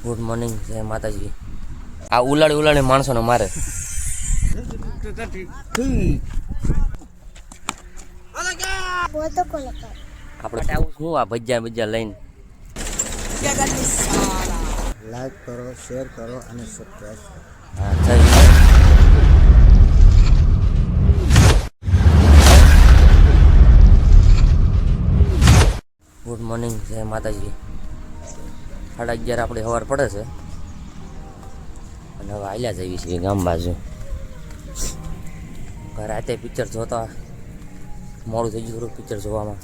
Good morning જય માતાજી. આ ઉલાડી માણસોને મારે. આપણે આવું શું આ ભજીયા લઈને. લાઈક કરો, શેર કરો અને સબસ્ક્રાઇબ કરો. હા ચાલ. ગુડ મોર્નિંગ જય માતાજી. 11:30 આપણે સવાર પડે છે અને હવે હાલ્યા જઈએ છીએ ગામ બાજુ. રાતે પિક્ચર જોતા મોડું થઈ ગયું પિક્ચર જોવામાં.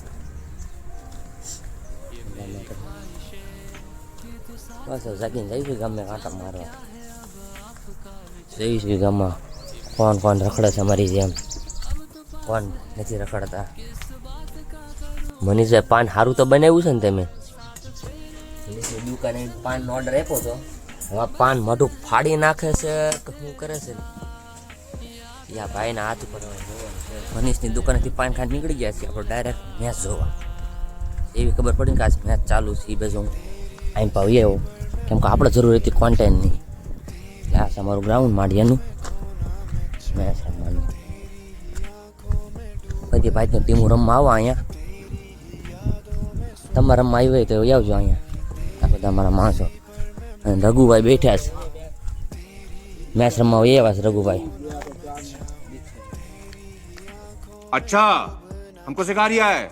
બસ જાગીને જઈશું ગામે કાંટા મારવા. જઈશું ગામમાં કોણ રખડે છે અમારી જેમ, કોણ નથી રખડતા. મનીષભાઈ પાન સારું તો બનાવ્યું છે ને તમે? દુકાને પાનનો ઓર્ડર આપ્યો હતો, હવે પાન મોઢું ફાડી નાખે છે કે શું કરે છે? યા ભાઈના હાથ ઉપર મનીષની દુકાનેથી પાન ખાંડ નીકળી ગયા છે. આપણે ડાયરેક્ટ મેચ જોવા એવી ખબર પડી કે આજ મેચ ચાલુ છે. એ બાજુ આમ પાવીએ એવો, કેમ કે આપણે જરૂર હતી કોન્ટેન્ટની. આ છે અમારું ગ્રાઉન્ડ માડિયાનું મેચ રમવાનું. બધી ભાઈની ટીમો રમવા આવો અહીંયા. તમારે રમવા આવી હોય તો આવજો અહીંયા. આ બધા અમારા માણસો અને રઘુભાઈ બેઠા છે મેચ રમવા એવા છે. રઘુભાઈ अच्छा हमको सिखा रिया है.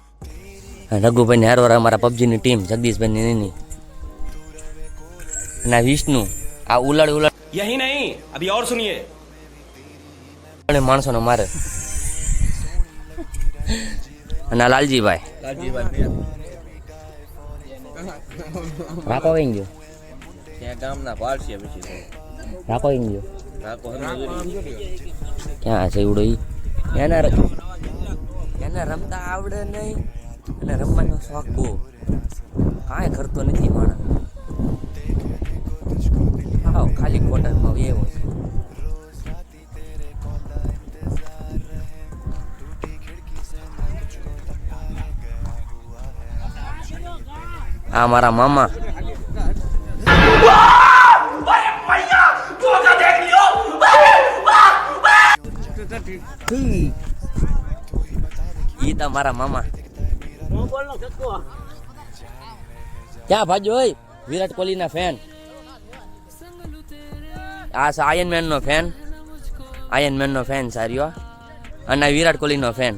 રઘુભાઈ ને હારવાર અમારા પબજીની ટીમ જગદીશભાઈ ની ના વિષ્ણુ. આ ઉલાડ यही नहीं अभी और सुनिए. માણસોને મારે. અને આ લાલજીભાઈ રાખો કઈ ગયો ત્યાં ગામના પાડશે પછી રાખો કઈ ગયો રાખો ક્યાં છે એવડો ઈ? એને રમતા આવડે નહીં અને રમવાનો શોખ બહુ. કાંઈ કરતો નથી માણસ. હા ખાલી ક્વાર્ટરમાં એવો છે. આ મારા મામા. ઈ તો મારા મામા. ક્યાં ભાજો હોય? વિરાટ કોહલી ના ફેન. આ છે આયર્ન મેન નો ફેન સારીઓ. અને વિરાટ કોહલી નો ફેન.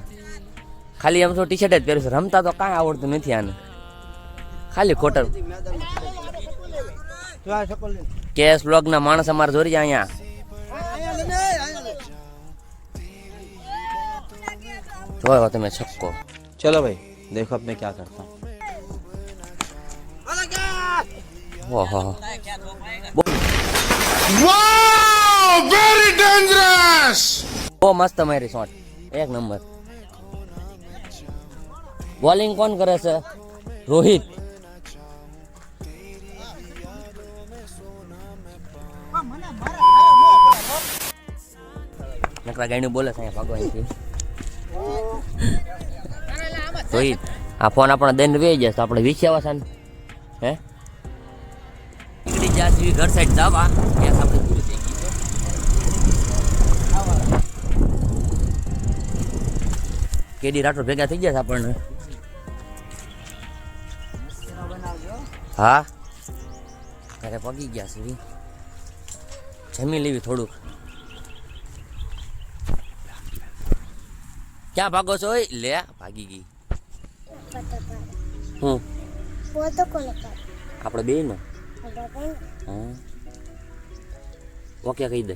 ખાલી એમ તો ટી શર્ટ જ પહેર્યું છે. રમતા તો કાંઈ આવડતું નથી આને. ખાલી ખોટર. કેસ બ્લોગ ના માણસ અમારે જોરી અહીંયા. જોયો તમે છક્કો. चलो भाई देखो अब मैं क्या करता हूँ. ઓહો Wow, very dangerous. બહુ મસ્ત મારી શોટ, એક નંબર. બોલિંગ કોણ કરે છે? રોહિત. નકરા ગાયનું બોલે છે અહીંયા ભગવાનથી. રોહિત આ ફોન આપણને દઈને વેઈ જશે તો આપણે વિચારવા છે ને. હે નીકળી જ્યાં સુધી ઘર સાઈડ જવા ત્યાં આપણે પૂરી થઈ ગઈ છે. કેડી રાઠોડ ભેગા થઈ ગયા છે આપણને. હા ઘરે પગી ગયા છે. જમી લેવી થોડુંક. ક્યાં ભાગો છો? લે ભાગી ગઈ. હું આપણે બે ને. હા ઓકે કહી દે.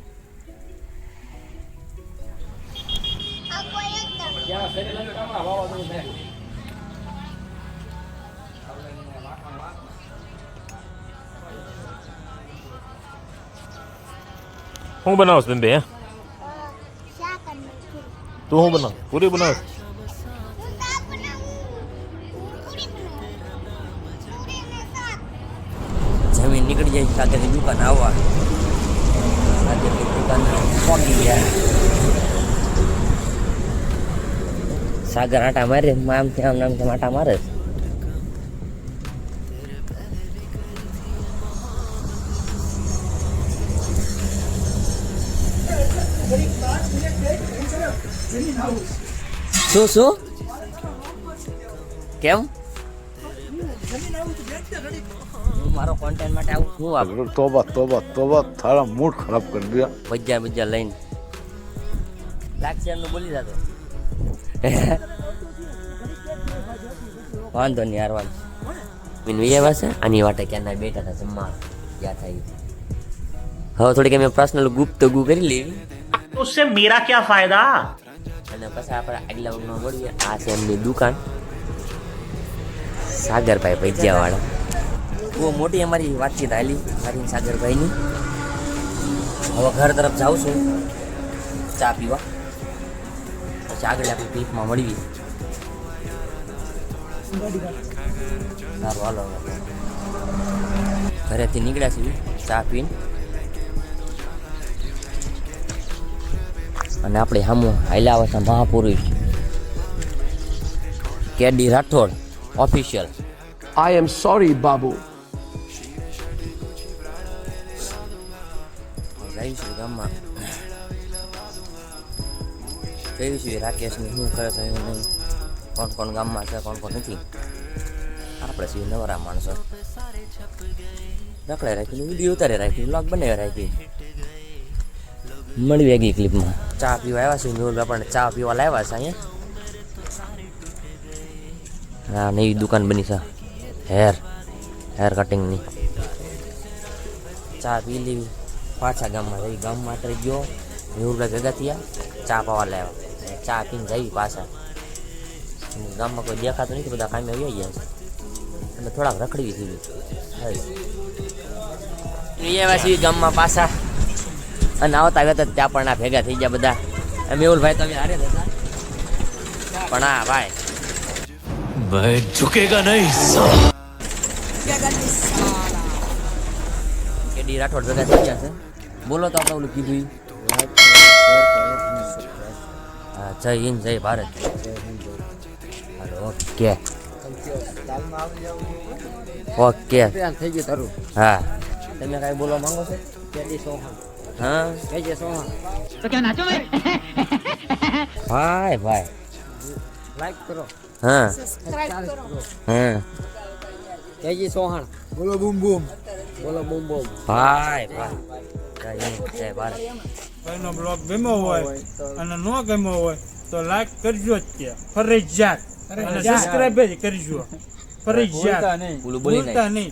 હું બનાવશ બેન બે? તું શું બનાવ? પૂરી બનાવ? જમીન નીકળી જાય સાગરની દુકાન આવવા. સાગરની દુકાન પહોંચી ગયા. સાગર આટા મારે આમ ત્યાં આટા મારે. શું કેમ હું મારો કોન્ટેન્ટ માટે આવું શું આવું तोबा तोबा तोबा थारा मूड खराब कर दिया બજાર લઈને લાગશે એમનું બોલી જતો વાંધો નહીં યાર વાંધો મીન વિજયવા છે આની વાટે ક્યાં બેઠા હતા જમવા ક્યાં થાય હવે થોડીક અમે પર્સનલ ગુપ્ત કરી લેવી उससे मेरा क्या फायदा। અને પછી આપણે આગલા વગમાં મળીએ આ છે એમની દુકાન સાગરભાઈ ભજીયાવાળા બહુ મોટી અમારી વાતચીત હાલી મારી સાગરભાઈની હવે ઘર તરફ જાઉં છું ચા પીવા પછી આગળ આપણી ક્લિપમાં મળીએ સારું હાલો હવે. ઘરેથી નીકળ્યા છીએ ચા પીને અને આપણે સામું હાલ્યા આવે છે મહાપુરુષ K D Rathod official. I am sorry, Babu. જઈશું ગામમાં જઈશું રાકેશને શું કરે છે શું નહીં કોણ કોણ ગામમાં છે કોણ કોણ નથી આપણે છીએ નવરા માણસો રખડે રાખી વિડીયો ઉતારે રાખી વ્લોગ બનાવી રાખી મળી વેગી ક્લિપમાં ચા પીવા આવ્યા છે મેહુલ આપણને ચા પીવા લાવ્યા છે અહીંયા હા નવી દુકાન બની છે હેર કટિંગની ચા પી લેવી પાછા ગામમાં જઈ ગામમાં અત્યારે ગયો મેહુલભાઈ ભેગા થયા ચા પાવા લાવ્યા ચા પીને જઈ પાછા ગામમાં કોઈ દેખાતું નથી બધા કામે આવી ગયા છે અને થોડાક રખડવી થઈ એવા છીએ ગામમાં પાછા અને આવતા આવ્યા હતા ત્યાં પણ આ ભેગા થઈ ગયા બધા મેહુલભાઈ તમે હારે હતા પણ હા ભાઈ मैं झुकेगा नहीं। કેડી રાઠોડ ભેગા થઈ ગયા છે બોલો તો આપણે ઓલું કીધું ઈ. લાઈક કરો શેર કરો અને સબસ્ક્રાઈબ. હા જય હિન્દ જય ભારત જય હિન્દ જય હાલો ઓકે તાલમાં આવી જાવ ઓકે થઈ ગયું તારું હા તમે કાંઈ બોલવા માંગો છો કેડી સોહાણ હા કેજે સોહાણ ભાઈ ભાઈ લાઈક કરો હા સબસ્ક્રાઈબ કરો હા કેજી સોહાણ બોલો બૂમ બૂમ બોલો બૂમ બૂમ ભાઈ ભાઈ જય હિન્દ જય ભારત ભાઈનો બ્લોગ ગમ્યો હોય અને ન ગમ્યો હોય તો લાઈક કરજો જ તે ફરજિયાત અને સબસ્ક્રાઇબ કરજો ફરજિયાત બોલું બોલી ભૂલતા નહીં